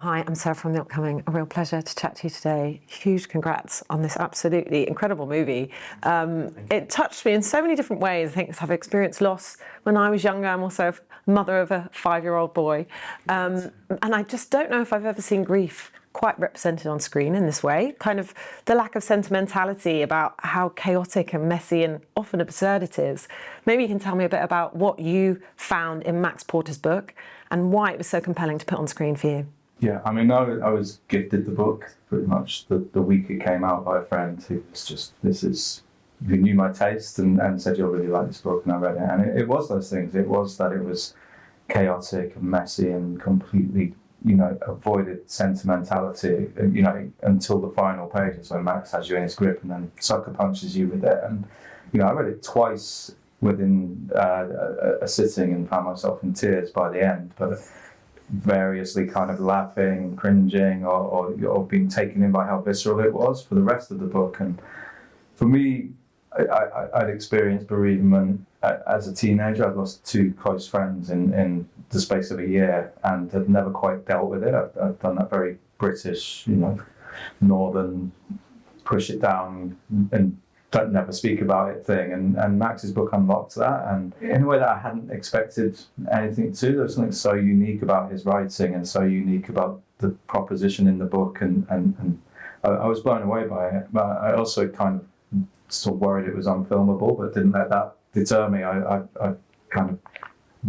Hi, I'm Sarah from The Upcoming. A real pleasure to chat to you today. Huge congrats on this absolutely incredible movie. It touched me in so many different ways. I think I've experienced loss when I was younger. I'm also a mother of a 5-year-old boy. And I just don't know if I've ever seen grief quite represented on screen in this way. Kind of the lack of sentimentality about how chaotic and messy and often absurd it is. Maybe you can tell me a bit about what you found in Max Porter's book and why it was so compelling to put on screen for you. Yeah, I mean, I was gifted the book pretty much the week it came out by a friend who was just, who knew my taste and said, you'll really like this book, and I read it. And it was those things. It was that it was chaotic and messy and completely, avoided sentimentality, until the final pages when Max has you in his grip and then sucker punches you with it. And, I read it twice within a sitting and found myself in tears by the end. But variously kind of laughing, cringing, or being taken in by how visceral it was for the rest of the book. And for me, I'd experienced bereavement as a teenager. I'd lost 2 close friends in the space of a year and had never quite dealt with it. I'd done that very British, northern, push it down and don't never speak about it thing, and Max's book unlocked that, and in a way that I hadn't expected anything to. There was something so unique about his writing and so unique about the proposition in the book, and I was blown away by it. But I also kind of sort of worried it was unfilmable, but didn't let that deter me. I kind of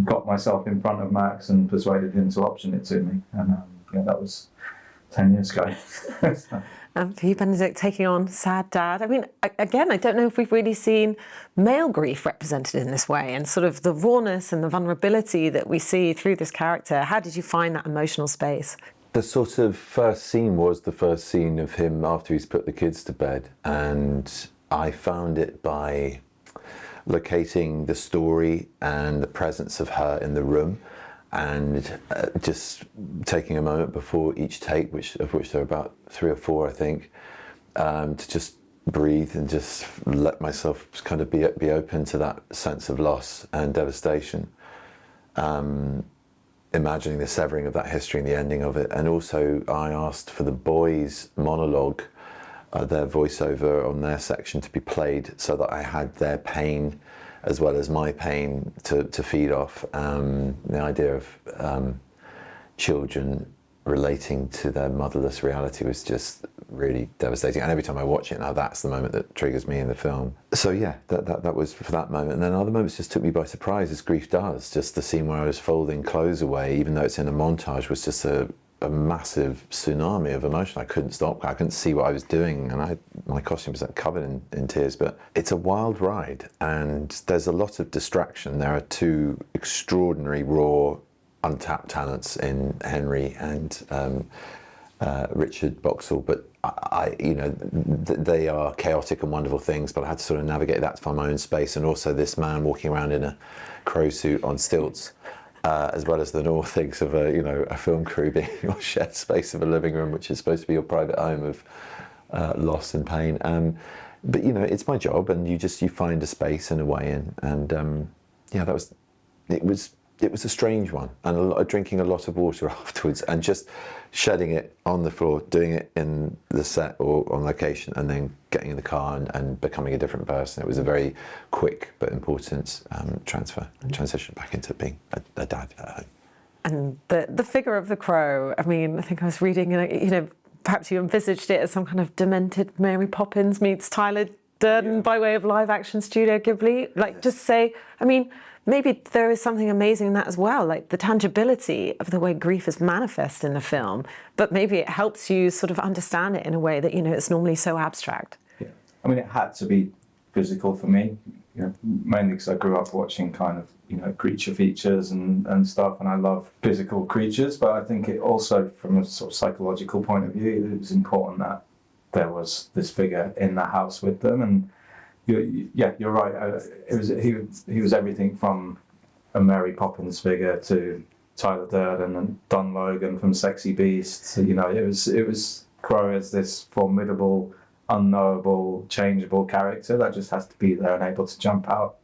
got myself in front of Max and persuaded him to option it to me, and that was 10 years ago. For you, Benedict, taking on Sad Dad. I mean, again, I don't know if we've really seen male grief represented in this way, and sort of the rawness and the vulnerability that we see through this character. How did you find that emotional space? The sort of first scene was the first scene of him after he's put the kids to bed, and I found it by locating the story and the presence of her in the room, and just taking a moment before each take, of which there are about 3 or 4, I think, to just breathe and just let myself kind of be open to that sense of loss and devastation. Imagining the severing of that history and the ending of it. And also I asked for the boys' monologue, their voiceover on their section, to be played so that I had their pain as well as my pain to feed off. The idea of children relating to their motherless reality was just really devastating. And every time I watch it now, that's the moment that triggers me in the film. So yeah, that was for that moment. And then other moments just took me by surprise, as grief does. Just the scene where I was folding clothes away, even though it's in a montage, was just a massive tsunami of emotion. I couldn't stop. I couldn't see what I was doing, and my costume was covered in tears. But it's a wild ride, and there's a lot of distraction. There are 2 extraordinary, raw, untapped talents in Henry and Richard Boxall. But they are chaotic and wonderful things. But I had to sort of navigate that to find my own space, and also this man walking around in a crow suit on stilts. As well as the normal things of a film crew being your shared space of a living room, which is supposed to be your private home of loss and pain. But it's my job, and you find a space and a way in. And it was a strange one, and drinking a lot of water afterwards, and just shedding it on the floor, doing it in the set or on location, and then getting in the car and becoming a different person. It was a very quick but important transition back into being a dad at home. And the figure of the crow, I mean, I think I was reading, perhaps you envisaged it as some kind of demented Mary Poppins meets Tyler Durden by way of live action Studio Ghibli. Maybe there is something amazing in that as well, like the tangibility of the way grief is manifest in the film, but maybe it helps you sort of understand it in a way that, it's normally so abstract. Yeah. I mean, it had to be physical for me, mainly because I grew up watching kind of, creature features and stuff, and I love physical creatures, but I think it also, from a sort of psychological point of view, it was important that there was this figure in the house with them. And you're right. He was everything from a Mary Poppins figure to Tyler Durden and Don Logan from Sexy Beast. It was Crow as this formidable, unknowable, changeable character that just has to be there and able to jump out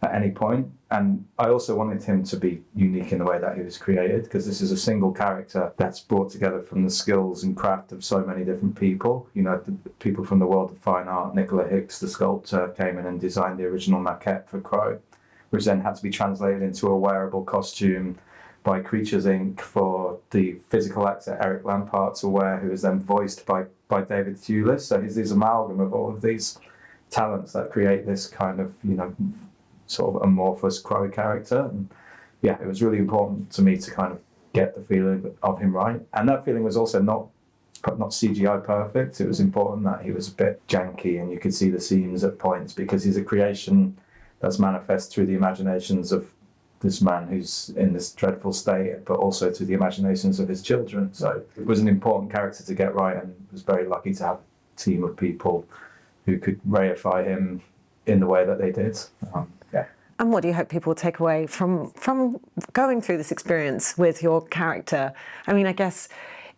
at any point. And I also wanted him to be unique in the way that he was created, because this is a single character that's brought together from the skills and craft of so many different people. You know, the people from the world of fine art. Nicola Hicks, the sculptor, came in and designed the original maquette for Crow, which then had to be translated into a wearable costume by Creatures Inc. for the physical actor Eric Lampard to wear, who was then voiced by David Thewlis. So he's this amalgam of all of these talents that create this kind of, you know, sort of amorphous Crow character. And yeah, it was really important to me to kind of get the feeling of him right. And that feeling was also not CGI perfect. It was important that he was a bit janky and you could see the seams at points, because he's a creation that's manifest through the imaginations of this man who's in this dreadful state, but also to the imaginations of his children. So it was an important character to get right, and was very lucky to have a team of people who could reify him in the way that they did. Yeah. And what do you hope people will take away from going through this experience with your character? I mean, I guess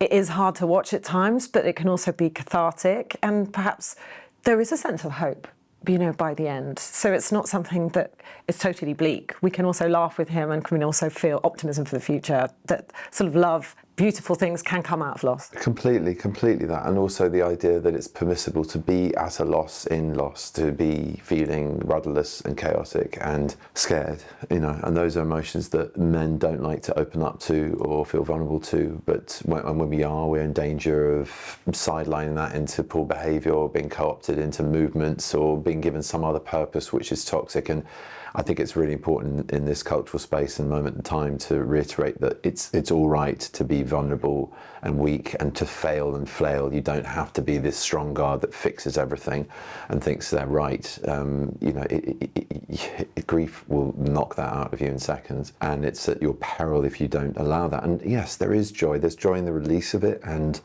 it is hard to watch at times, but it can also be cathartic, and perhaps there is a sense of hope, you know, by the end. So it's not something that is totally bleak. We can also laugh with him, and can also feel optimism for the future, that sort of love, beautiful things can come out of loss. Completely that. And also the idea that it's permissible to be at a loss, in loss, to be feeling rudderless and chaotic and scared, you know, and those are emotions that men don't like to open up to or feel vulnerable to. But when we are, we're in danger of sidelining that into poor behaviour, or being co-opted into movements, or being given some other purpose which is toxic. And I think it's really important in this cultural space and moment in time to reiterate that it's all right to be vulnerable and weak and to fail and flail. You don't have to be this strong guard that fixes everything and thinks they're right. You know, grief will knock that out of you in seconds, and it's at your peril if you don't allow that. And yes, there is joy. There's joy in the release of it, and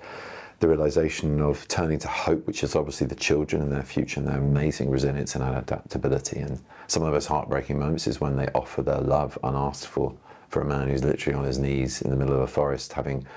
the realization of turning to hope, which is obviously the children and their future and their amazing resilience and adaptability. And some of those heartbreaking moments is when they offer their love unasked for a man who's literally on his knees in the middle of a forest, having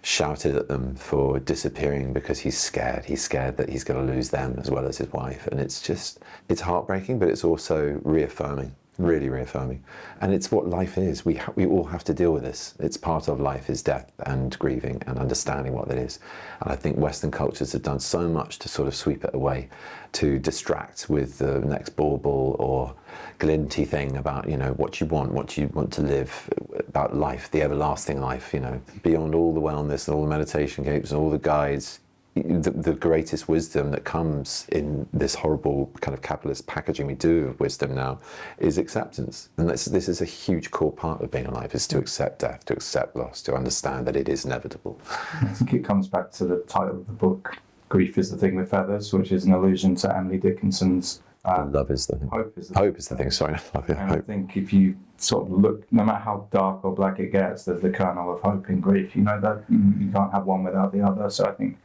shouted at them for disappearing because he's scared. He's scared that he's going to lose them as well as his wife. And it's heartbreaking, but it's also reaffirming. Really reaffirming. And it's what life is. We all have to deal with this. It's part of life, is death and grieving and understanding what that is. And I think Western cultures have done so much to sort of sweep it away, to distract with the next bauble or glinty thing about, you know, what you want to live, about life, the everlasting life, you know, beyond all the wellness and all the meditation games and all the guides. The greatest wisdom that comes in this horrible kind of capitalist packaging we do of wisdom now is acceptance. And this is a huge core part of being alive, is to accept death, to accept loss, to understand that it is inevitable. I think it comes back to the title of the book, Grief is the Thing with Feathers, which is an allusion to Emily Dickinson's Love is the thing. Hope is the thing, sorry. Love, yeah, and hope. I think if you sort of look, no matter how dark or black it gets, there's the kernel of hope in grief. You know, that you can't have one without the other. So I think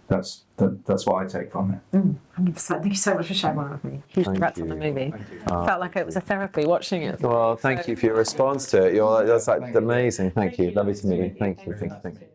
that's what I take from it. 100%. Thank you so much for sharing one with me. Huge congrats on the movie. Felt like it was a therapy watching it. Well, thank you for your response to it. That's like amazing. Thank you. Lovely to meet you. Thank you.